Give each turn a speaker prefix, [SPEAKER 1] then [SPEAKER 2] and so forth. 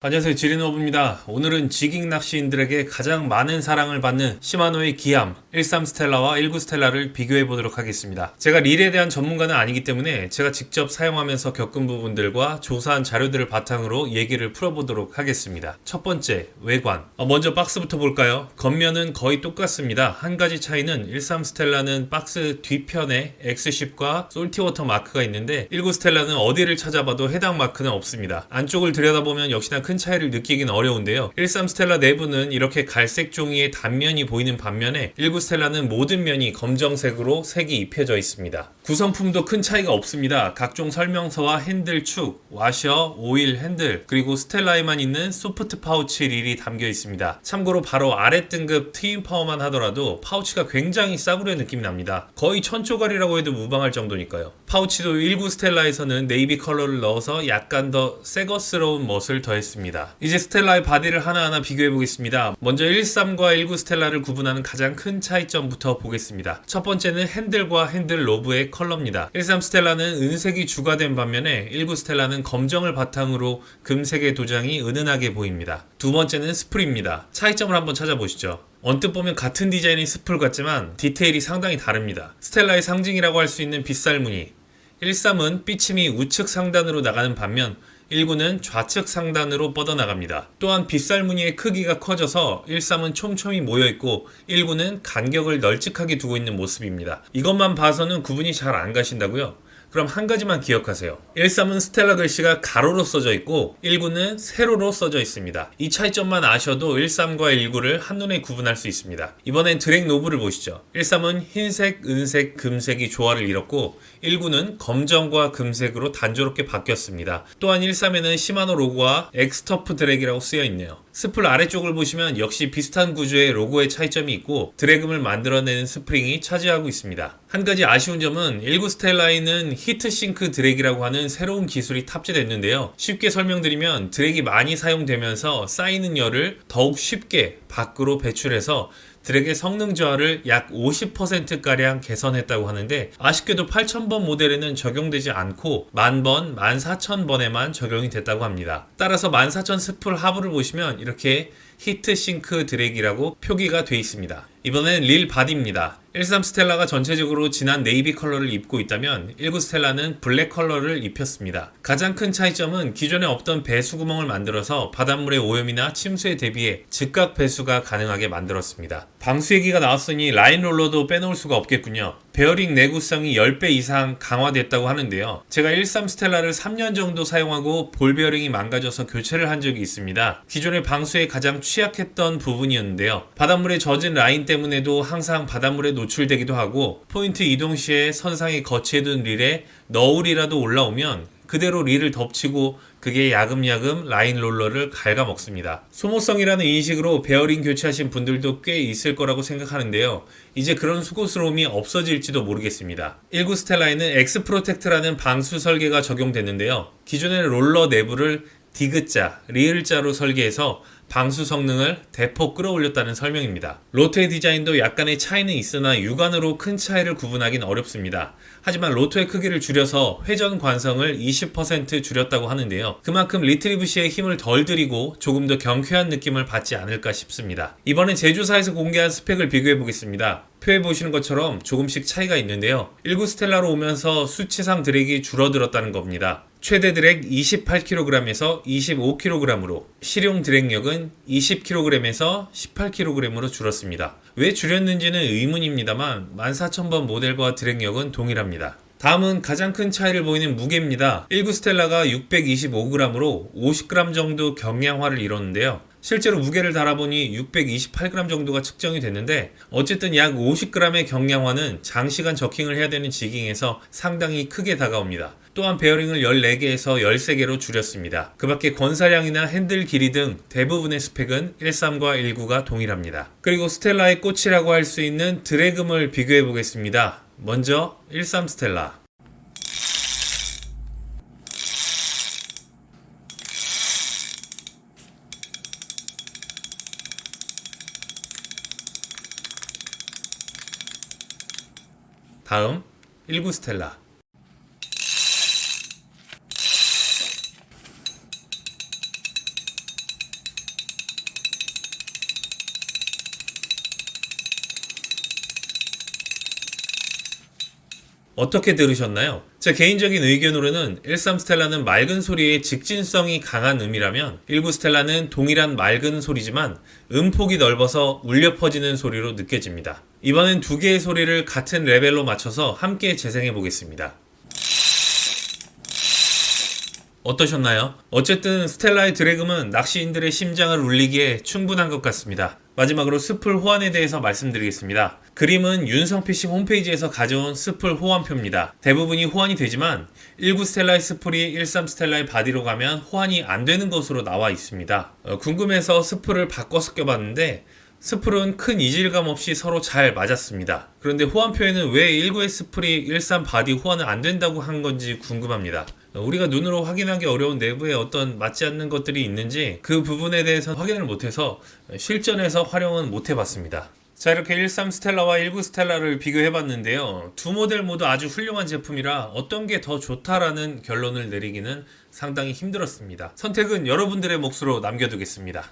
[SPEAKER 1] 안녕하세요, 지리노브입니다. 오늘은 지깅 낚시인들에게 가장 많은 사랑을 받는 시마노의 기암 13 스텔라와 19 스텔라를 비교해 보도록 하겠습니다. 제가 릴에 대한 전문가는 아니기 때문에 제가 직접 사용하면서 겪은 부분들과 조사한 자료들을 바탕으로 얘기를 풀어보도록 하겠습니다. 첫 번째, 외관. 먼저 박스부터 볼까요? 겉면은 거의 똑같습니다. 한 가지 차이는 13 스텔라는 박스 뒤편에 엑스쉽과 솔티워터 마크가 있는데 19 스텔라는 어디를 찾아봐도 해당 마크는 없습니다. 안쪽을 들여다보면 역시나 큰 차이를 느끼긴 어려운데요. 13 스텔라 내부는 이렇게 갈색 종이의 단면이 보이는 반면에 19 스텔라는 모든 면이 검정색으로 색이 입혀져 있습니다. 구성품도 큰 차이가 없습니다. 각종 설명서와 핸들 축, 와셔, 오일, 핸들, 그리고 스텔라에만 있는 소프트 파우치 릴이 담겨 있습니다. 참고로 바로 아래 등급 트윈 파워만 하더라도 파우치가 굉장히 싸구려 느낌이 납니다. 거의 1000조각이라고 해도 무방할 정도니까요. 파우치도 19 스텔라에서는 네이비 컬러를 넣어서 약간 더 새것스러운 멋을 더했습니다. 이제 스텔라의 바디를 하나하나 비교해 보겠습니다. 먼저 13과 19 스텔라를 구분하는 가장 큰 차이점부터 보겠습니다. 첫 번째는 핸들과 핸들 로브의 컬러입니다. 13 스텔라는 은색이 주가 된 반면에 19 스텔라는 검정을 바탕으로 금색의 도장이 은은하게 보입니다. 두 번째는 스풀입니다. 차이점을 한번 찾아보시죠. 언뜻 보면 같은 디자인의 스풀 같지만 디테일이 상당히 다릅니다. 스텔라의 상징이라고 할 수 있는 빗살무늬, 13은 삐침이 우측 상단으로 나가는 반면 19는 좌측 상단으로 뻗어나갑니다. 또한 빗살 무늬의 크기가 커져서 13은 촘촘히 모여있고 19는 간격을 널찍하게 두고 있는 모습입니다. 이것만 봐서는 구분이 잘 안 가신다고요? 그럼 한 가지만 기억하세요. 13은 스텔라 글씨가 가로로 써져 있고 19는 세로로 써져 있습니다. 이 차이점만 아셔도 13과 19를 한눈에 구분할 수 있습니다. 이번엔 드랙 노브를 보시죠. 13은 흰색, 은색, 금색이 조화를 이뤘고 19는 검정과 금색으로 단조롭게 바뀌었습니다. 또한 13에는 시마노 로고와 엑스터프 드랙이라고 쓰여 있네요. 스풀 아래쪽을 보시면 역시 비슷한 구조의 로고의 차이점이 있고 드래금을 만들어내는 스프링이 차지하고 있습니다. 한 가지 아쉬운 점은 19 스텔라에는 히트싱크 드랙이라고 하는 새로운 기술이 탑재됐는데요. 쉽게 설명드리면 드랙이 많이 사용되면서 쌓이는 열을 더욱 쉽게 밖으로 배출해서 드랙의 성능 저하를 약 50%가량 개선했다고 하는데 아쉽게도 8000번 모델에는 적용되지 않고 10,000번, 14,000번에만 적용이 됐다고 합니다. 따라서 14,000 스풀 하부를 보시면 이렇게 히트싱크 드랙이라고 표기가 되어 있습니다. 이번엔 릴 바디입니다. 13 스텔라가 전체적으로 진한 네이비 컬러를 입고 있다면 19 스텔라는 블랙 컬러를 입혔습니다. 가장 큰 차이점은 기존에 없던 배수 구멍을 만들어서 바닷물의 오염이나 침수에 대비해 즉각 배수가 가능하게 만들었습니다. 방수얘기가 나왔으니 라인 롤러도 빼놓을 수가 없겠군요. 베어링 내구성이 10배 이상 강화됐다고 하는데요. 제가 13 스텔라를 3년 정도 사용하고 볼 베어링이 망가져서 교체를 한 적이 있습니다. 기존의 방수에 가장 취약했던 부분이었는데요. 바닷물에 젖은 라인 때문에도 항상 바닷물에 노출되기도 하고 포인트 이동 시에 선상에 거치해둔 릴에 너울이라도 올라오면 그대로 릴을 덮치고 그게 야금야금 라인 롤러를 갉아먹습니다. 소모성이라는 인식으로 베어링 교체하신 분들도 꽤 있을 거라고 생각하는데요. 이제 그런 수고스러움이 없어질지도 모르겠습니다. 19 스텔라에는 엑스 프로텍트라는 방수 설계가 적용됐는데요. 기존의 롤러 내부를 디귿자, 리을자로 설계해서 방수 성능을 대폭 끌어올렸다는 설명입니다. 로토의 디자인도 약간의 차이는 있으나 육안으로 큰 차이를 구분하긴 어렵습니다. 하지만 로토의 크기를 줄여서 회전 관성을 20% 줄였다고 하는데요. 그만큼 리트리브시의 힘을 덜 들이고 조금 더 경쾌한 느낌을 받지 않을까 싶습니다. 이번엔 제조사에서 공개한 스펙을 비교해 보겠습니다. 표에 보시는 것처럼 조금씩 차이가 있는데요. 19 스텔라로 오면서 수치상 드랙이 줄어들었다는 겁니다. 최대 드랙 28kg에서 25kg으로 실용 드랙력은 20kg에서 18kg으로 줄었습니다. 왜 줄였는지는 의문입니다만 14,000번 모델과 드랙력은 동일합니다. 다음은 가장 큰 차이를 보이는 무게입니다. 19 스텔라가 625g으로 50g 정도 경량화를 이뤘는데요. 실제로 무게를 달아보니 628g 정도가 측정이 됐는데 어쨌든 약 50g의 경량화는 장시간 저킹을 해야 되는 지깅에서 상당히 크게 다가옵니다. 또한 베어링을 14개에서 13개로 줄였습니다. 그 밖에 권사량이나 핸들 길이 등 대부분의 스펙은 13과 19가 동일합니다. 그리고 스텔라의 꽃이라고 할 수 있는 드래금을 비교해 보겠습니다. 먼저 13 스텔라. 다음 19 스텔라. 어떻게 들으셨나요? 제 개인적인 의견으로는 13 스텔라는 맑은 소리의 직진성이 강한 음이라면 19 스텔라는 동일한 맑은 소리지만 음폭이 넓어서 울려 퍼지는 소리로 느껴집니다. 이번엔 두 개의 소리를 같은 레벨로 맞춰서 함께 재생해 보겠습니다. 어떠셨나요? 어쨌든 스텔라의 드래금은 낚시인들의 심장을 울리기에 충분한 것 같습니다. 마지막으로 스풀 호환에 대해서 말씀드리겠습니다. 그림은 윤성피싱 홈페이지에서 가져온 스풀 호환표입니다. 대부분이 호환이 되지만 19 스텔라의 스풀이 13 스텔라의 바디로 가면 호환이 안 되는 것으로 나와 있습니다. 궁금해서 스풀을 바꿔서 껴봤는데 스풀은 큰 이질감 없이 서로 잘 맞았습니다. 그런데 호환표에는 왜 19의 스풀이 13 바디 호환을 안 된다고 한 건지 궁금합니다. 우리가 눈으로 확인하기 어려운 내부에 어떤 맞지 않는 것들이 있는지 그 부분에 대해서 확인을 못해서 실전에서 활용은 못 해봤습니다. 자, 이렇게 13 스텔라와 19 스텔라를 비교해봤는데요. 두 모델 모두 아주 훌륭한 제품이라 어떤 게 더 좋다라는 결론을 내리기는 상당히 힘들었습니다. 선택은 여러분들의 몫으로 남겨두겠습니다.